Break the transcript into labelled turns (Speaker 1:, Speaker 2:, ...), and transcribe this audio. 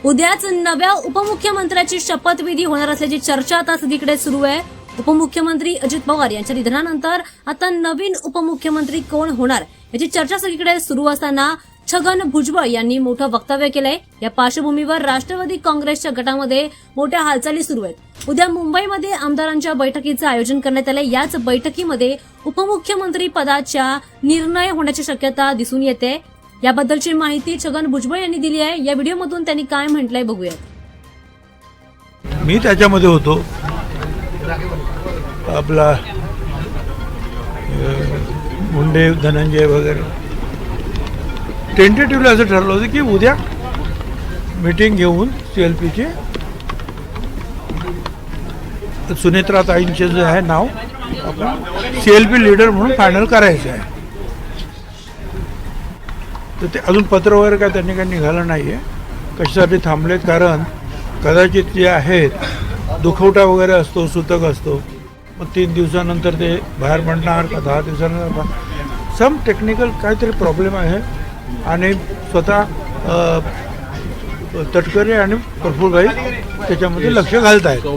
Speaker 1: उद्याच नव्या उपमुख्यमंत्र्याची शपथविधी होणार असल्याची चर्चा आता सगळीकडे सुरू आहे। उपमुख्यमंत्री अजित पवार यांच्या निधनानंतर आता नवीन उपमुख्यमंत्री कोण होणार याची चर्चा सगळीकडे सुरू असताना छगन भुजबळ यांनी मोठं वक्तव्य केलंय। या पार्श्वभूमीवर राष्ट्रवादी काँग्रेसच्या गटामध्ये मोठ्या हालचाली सुरू आहेत। उद्या मुंबईमध्ये आमदारांच्या बैठकीचं आयोजन करण्यात आलंय। याच बैठकीमध्ये उपमुख्यमंत्री पदाच्या निर्णय होण्याची शक्यता दिसून येते। याबद्दलची माहिती छगन भुजबळ यांनी दिली आहे। या व्हिडिओमधून त्यांनी काय म्हटलंय बघूयात।
Speaker 2: मी त्याच्यामध्ये होतो, आपला मुंडे धनंजय वगैरे टेंटेटिव्हली असं ठरलं होतं की उद्या मीटिंग घेऊन CLPचे सुनेत्रा ताईंचे जे आहे नाव आपण CLP लीडर म्हणून फायनल करायचं आहे। तर ते अजून पत्र वगैरे काय त्यांनी काही निघालं नाही आहे। कशासाठी थांबलेत, कारण कदाचित जे आहेत दुखवटा वगैरे असतो, सूतक असतो, मग 3 दिवसानंतर ते बाहेर पडणार का 10 दिवसानंतर सम टेक्निकल काहीतरी प्रॉब्लेम आहे। आणि स्वतः तटकरे आणि प्रफुल्लभाई त्याच्यामध्ये लक्ष घालत आहेत।